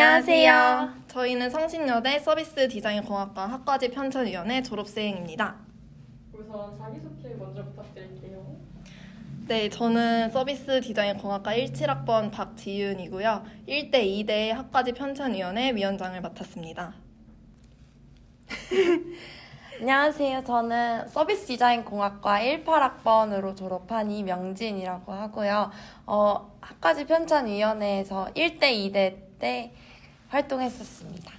안녕하세요. 저희는 성신여대 서비스 디자인 공학과 학과지 편찬위원회 졸업생입니다. 우선 자기소개 먼저 부탁드릴게요. 네, 저는 서비스 디자인 공학과 17학번 박지윤이고요. 1대 2대 학과지 편찬위원회 위원장을 맡았습니다. 안녕하세요. 저는 서비스 디자인 공학과 18학번으로 졸업한 이명진이라고 하고요. 학과지 편찬위원회에서 1대 2대 때 활동했었습니다.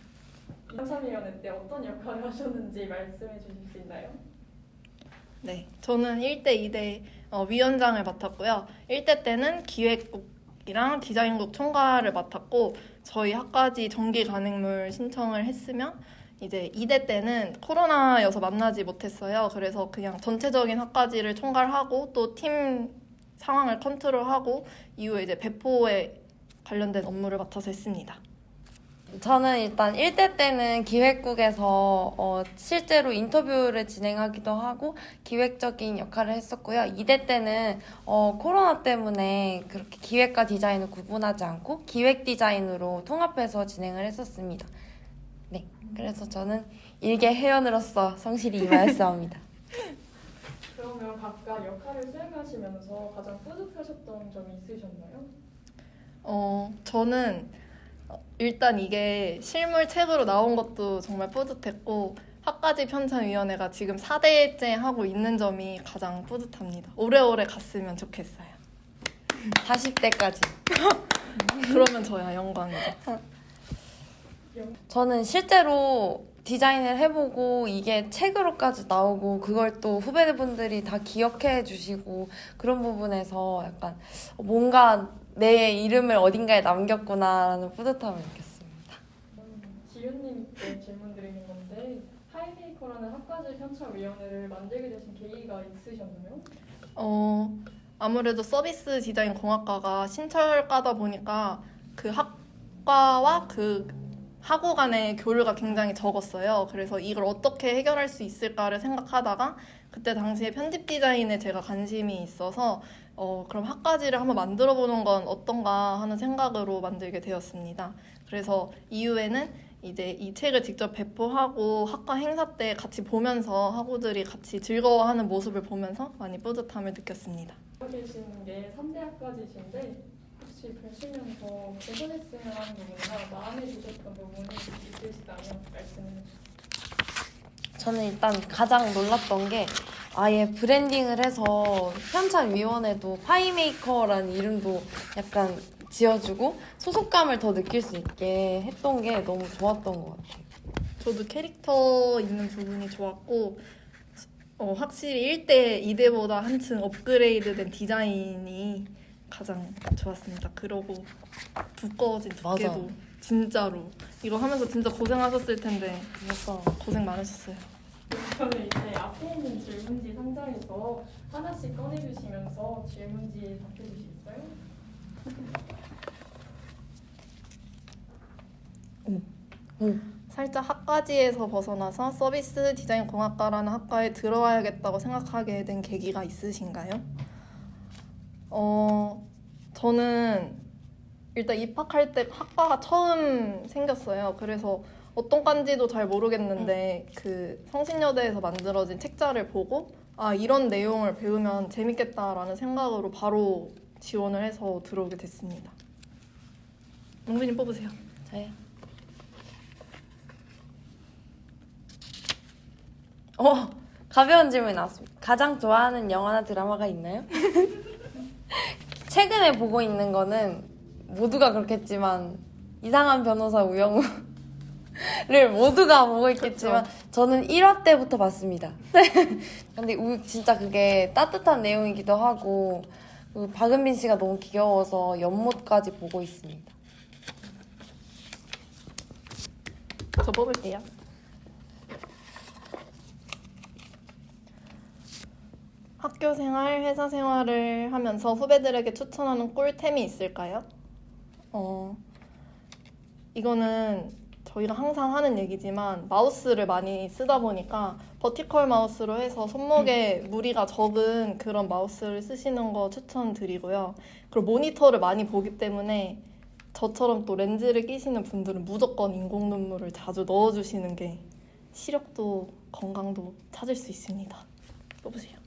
편찬위원회 때 어떤 역할을 하셨는지 말씀해 주실 수 있나요? 네, 저는 1대 2대 위원장을 맡았고요. 1대 때는 기획국이랑 디자인국 총괄을 맡았고 저희 학과지 정기 간행물 신청을 했으면 이제 2대 때는 코로나여서 만나지 못했어요. 그래서 그냥 전체적인 학과지를 총괄하고 또 팀 상황을 컨트롤하고 이후에 이제 배포에 관련된 업무를 맡아서 했습니다. 저는 일단 1대 때는 기획국에서 실제로 인터뷰를 진행하기도 하고 기획적인 역할을 했었고요. 2대 때는 코로나 때문에 그렇게 기획과 디자인을 구분하지 않고 기획 디자인으로 통합해서 진행을 했었습니다. 네, 그래서 저는 일개 회원으로서 성실히 임하였사옵니다. 그러면 각각 역할을 수행하시면서 가장 뿌듯하셨던 점이 있으셨나요? 저는 일단 이게 실물 책으로 나온 것도 정말 뿌듯했고 학과지 편찬위원회가 지금 4대째 하고 있는 점이 가장 뿌듯합니다. 오래오래 갔으면 좋겠어요. 40대까지. 그러면 저야 영광이죠. 저는 실제로 디자인을 해보고 이게 책으로까지 나오고 그걸 또 후배분들이 다 기억해 주시고 그런 부분에서 약간 뭔가 내 이름을 어딘가에 남겼구나라는 뿌듯함을 느꼈습니다. 지윤님께 질문 드리는 건데 하이메이커라는 학과지 편찬위원회를 만들게 되신 계기가 있으셨나요? 아무래도 서비스 디자인 공학과가 신철과다 보니까 그 학과와 그 학우 간의 교류가 굉장히 적었어요. 그래서 이걸 어떻게 해결할 수 있을까를 생각하다가 그때 당시에 편집 디자인에 제가 관심이 있어서 그럼 학과지를 한번 만들어 보는 건 어떤가 하는 생각으로 만들게 되었습니다. 그래서 이후에는 이제 이 책을 직접 배포하고 학과 행사 때 같이 보면서 학우들이 같이 즐거워하는 모습을 보면서 많이 뿌듯함을 느꼈습니다. 계시는 게 3대 학과지신데 혹시 보시면서 개선했으면 하는 부분이나 마음에 드셨던 부분이 있으시다면 말씀해 주세요. 저는 일단 가장 놀랐던 게 아예 브랜딩을 해서 편찬위원회도 파이메이커라는 이름도 약간 지어주고 소속감을 더 느낄 수 있게 했던 게 너무 좋았던 것 같아요. 저도 캐릭터 있는 부분이 좋았고 확실히 1대, 2대보다 한층 업그레이드된 디자인이 가장 좋았습니다. 그러고 두꺼워진 두께도 맞아. 진짜로 이거 하면서 진짜 고생하셨을 텐데 맞아. 고생 많으셨어요. 저는 이제 앞에 있는 질문지 상자에서 하나씩 꺼내주시면서 질문지 답해주시겠어요? 살짝 학과지에서 벗어나서 서비스 디자인 공학과라는 학과에 들어와야겠다고 생각하게 된 계기가 있으신가요? 저는 일단 입학할 때 학과가 처음 생겼어요. 그래서 어떤 과인지도 잘 모르겠는데 그 성신여대에서 만들어진 책자를 보고 아 이런 내용을 배우면 재밌겠다라는 생각으로 바로 지원을 해서 들어오게 됐습니다. 영빈님 뽑으세요. 저요? 가벼운 질문이 나왔습니다. 가장 좋아하는 영화나 드라마가 있나요? 최근에 보고 있는 거는 모두가 그렇겠지만 이상한 변호사 우영우를 모두가 보고 있겠지만 저는 1화 때부터 봤습니다. 근데 진짜 그게 따뜻한 내용이기도 하고 박은빈 씨가 너무 귀여워서 연못까지 보고 있습니다. 저 뽑을게요. 학교 생활, 회사 생활을 하면서 후배들에게 추천하는 꿀템이 있을까요? 이거는 저희가 항상 하는 얘기지만 마우스를 많이 쓰다 보니까 버티컬 마우스로 해서 손목에 무리가 적은 그런 마우스를 쓰시는 거 추천드리고요. 그리고 모니터를 많이 보기 때문에 저처럼 또 렌즈를 끼시는 분들은 무조건 인공 눈물을 자주 넣어주시는 게 시력도 건강도 찾을 수 있습니다. 뽑으세요.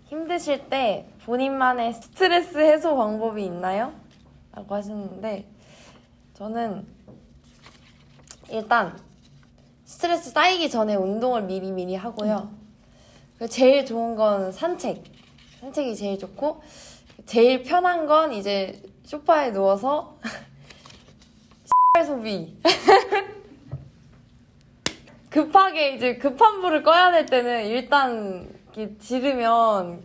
힘드실 때 본인만의 스트레스 해소 방법이 있나요? 라고 하셨는데 저는 일단 스트레스 쌓이기 전에 운동을 미리 하고요. 그리고 제일 좋은 건 산책이 제일 좋고 제일 편한 건 이제 소파에 누워서 소비 급하게 이제 급한 불을 꺼야 될 때는 일단 이렇게 지르면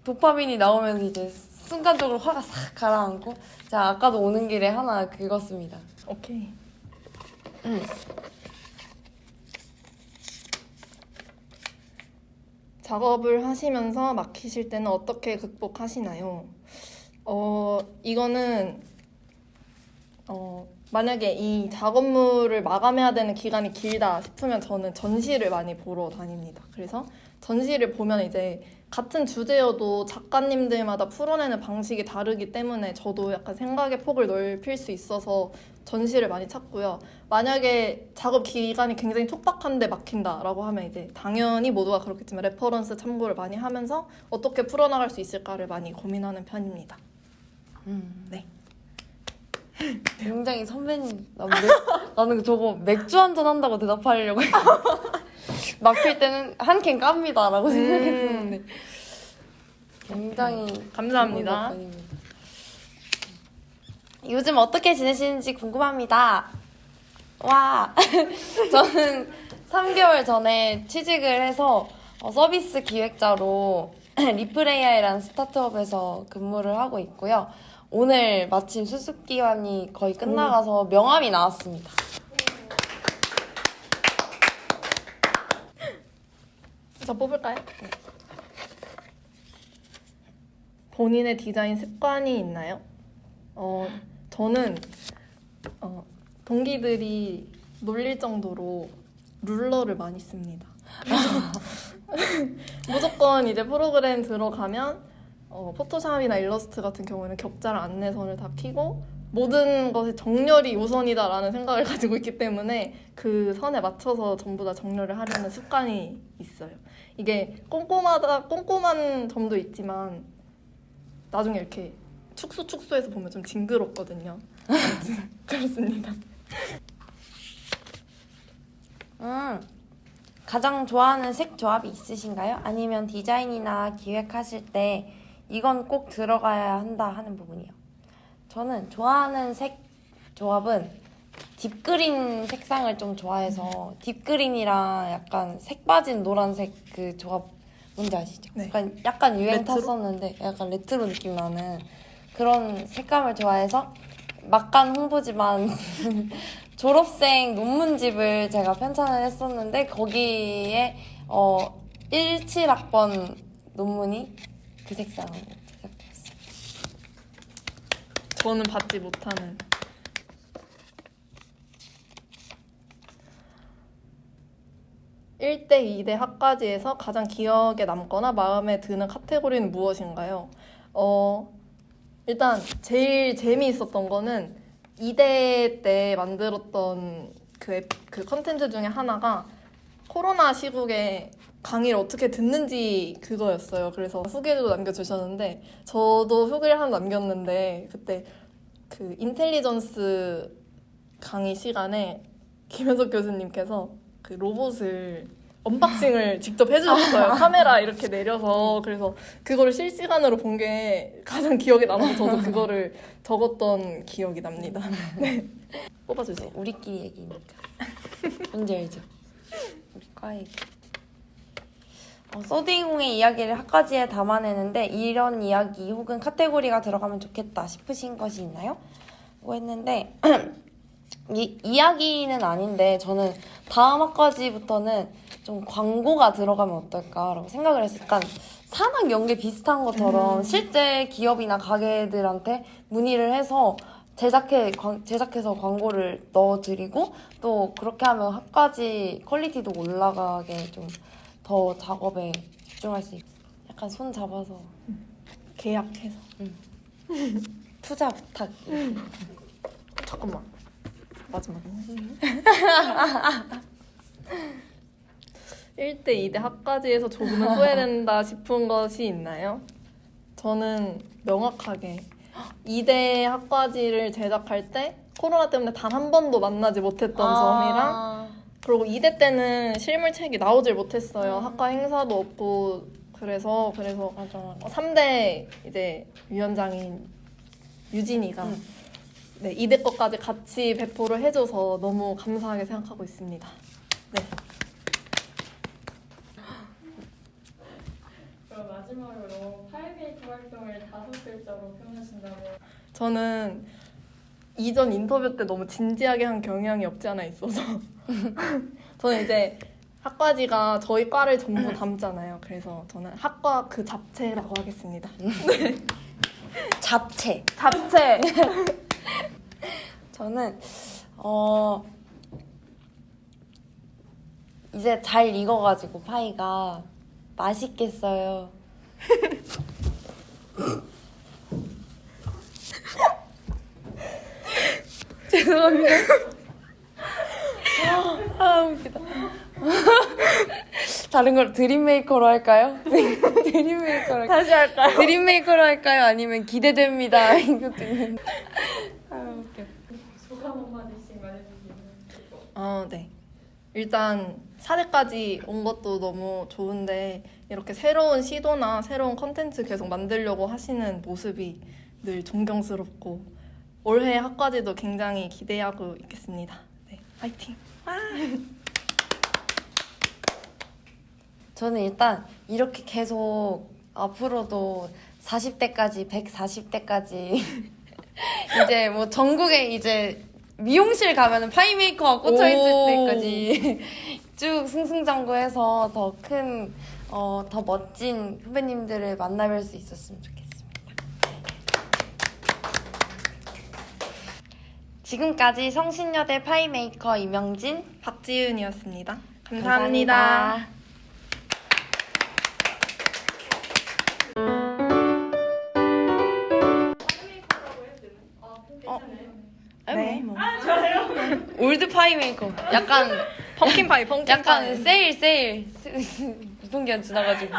도파민이 나오면서 이제 순간적으로 화가 싹 가라앉고 자 아까도 오는 길에 하나 긁었습니다. 오케이. 작업을 하시면서 막히실 때는 어떻게 극복하시나요? 이거는 만약에 이 작업물을 마감해야 되는 기간이 길다 싶으면 저는 전시를 많이 보러 다닙니다. 그래서 전시를 보면 이제 같은 주제여도 작가님들마다 풀어내는 방식이 다르기 때문에 저도 약간 생각의 폭을 넓힐 수 있어서 전시를 많이 찾고요. 만약에 작업 기간이 굉장히 촉박한데 막힌다라고 하면 이제 당연히 모두가 그렇겠지만 레퍼런스 참고를 많이 하면서 어떻게 풀어나갈 수 있을까를 많이 고민하는 편입니다. 네. 굉장히 선배님 나는 저거 맥주 한잔 한다고 대답하려고 막힐 때는 한 캔 깝니다 라고 생각했었는데 굉장히 감사합니다. 좋은 답변입니다. 요즘 어떻게 지내시는지 궁금합니다. 와 저는 3개월 전에 취직을 해서 서비스 기획자로 리플AI라는 스타트업에서 근무를 하고 있고요. 오늘 마침 수습기간이 거의 끝나가서 명함이 나왔습니다. 저 뽑을까요? 네. 본인의 디자인 습관이 있나요? 저는 동기들이 놀릴 정도로 룰러를 많이 씁니다. 무조건 이제 프로그램 들어가면 포토샵이나 일러스트 같은 경우에는 격자를 안내선을 다 켜고 모든 것이 정렬이 우선이다라는 생각을 가지고 있기 때문에 그 선에 맞춰서 전부 다 정렬을 하려는 습관이 있어요. 이게 꼼꼼한 점도 있지만 나중에 이렇게 축소해서 보면 좀 징그럽거든요. 아무튼 그렇습니다. 가장 좋아하는 색 조합이 있으신가요? 아니면 디자인이나 기획하실 때 이건 꼭 들어가야 한다 하는 부분이요. 저는 좋아하는 색 조합은 딥그린 색상을 좀 좋아해서 딥그린이랑 약간 색 빠진 노란색 그 조합 뭔지 아시죠? 네. 약간 유행 레트로? 탔었는데 약간 레트로 느낌 나는 그런 색감을 좋아해서 막간 홍보지만 졸업생 논문집을 제가 편찬을 했었는데 거기에 17학번 논문이 그 색상으로 제작되었어요. 저는 받지 못하는. (1대 2대) 학과지에서 가장 기억에 남거나 마음에 드는 카테고리는 무엇인가요? 일단 제일 재미있었던 거는 2대 때 만들었던 그 컨텐츠 중에 하나가 코로나 시국에 강의를 어떻게 듣는지 그거였어요. 그래서 후기도 남겨주셨는데 저도 후기를 하나 남겼는데 그때 그 인텔리전스 강의 시간에 김현석 교수님께서 그 로봇을 언박싱을 직접 해주셨어요. 카메라 이렇게 내려서. 그래서 그거를 실시간으로 본 게 가장 기억에 남아서 저도 그거를 적었던 기억이 납니다. 네. 뽑아주세요. 우리끼리 얘기니까 뭔지 알죠? 우리 과 얘기. 서딩공의 이야기를 학과지에 담아내는데 이런 이야기 혹은 카테고리가 들어가면 좋겠다 싶으신 것이 있나요? 라고 했는데 이야기는 아닌데 저는 다음 학과지부터는 좀 광고가 들어가면 어떨까라고 생각을 했어요. 약간 산학 연계 비슷한 것처럼 실제 기업이나 가게들한테 문의를 해서 제작해서 광고를 넣어드리고 또 그렇게 하면 학과지 퀄리티도 올라가게 좀 더 작업에 집중할 수 있고 약간 손 잡아서 계약해서. 투자 부탁. 잠깐만. 마지막에. 1대 2대 학과지에서 조금은 후회된다 싶은 것이 있나요? 저는 명확하게 2대 학과지를 제작할 때 코로나 때문에 단 한 번도 만나지 못했던 점이랑 그리고 2대 때는 실물책이 나오질 못했어요. 학과 행사도 없고 그래서 맞아. 3대 이제 위원장인 유진이가 네, 2대 것까지 같이 배포를 해줘서 너무 감사하게 생각하고 있습니다. 네. 그럼 마지막으로 파이메이커 활동을 5글자로 표현하신다면 저는 이전 인터뷰 때 너무 진지하게 한 경향이 없지 않아 있어서 저는 이제 학과지가 저희 과를 전부 담잖아요. 그래서 저는 학과 그 잡채라고 하겠습니다. 잡채. 잡채! 저는 이제 잘 익어가지고 파이가 맛있겠어요. 죄송합니다. 웃기다. 다른 걸 드림메이커로 할까요? 드림메이커로 할까요? 다시 할까요? 드림메이커로 할까요? 아니면 기대됩니다. 이것도 있는데. 웃겨. 소감 한마디씩 말해주시면 네. 일단 4대까지 온 것도 너무 좋은데 이렇게 새로운 시도나 새로운 컨텐츠 계속 만들려고 하시는 모습이 늘 존경스럽고 올해 학과지도 굉장히 기대하고 있겠습니다. 네, 화이팅! 저는 일단 이렇게 계속 앞으로도 40대까지, 140대까지 이제 뭐 전국에 이제 미용실 가면은 파이메이커가 꽂혀 있을 때까지 쭉 승승장구해서 더 큰, 더 멋진 후배님들을 만나뵐 수 있었으면 좋겠습니다. 지금까지 성신여대 파이메이커 이명진, 박지윤이었습니다. 감사합니다. 파이메이커라고 해도 되나? 괜찮아요. 네. 올드 파이메이커. 약간 펌킨파이, 펌킨파이. 약간 세일 유통기한 지나가지고.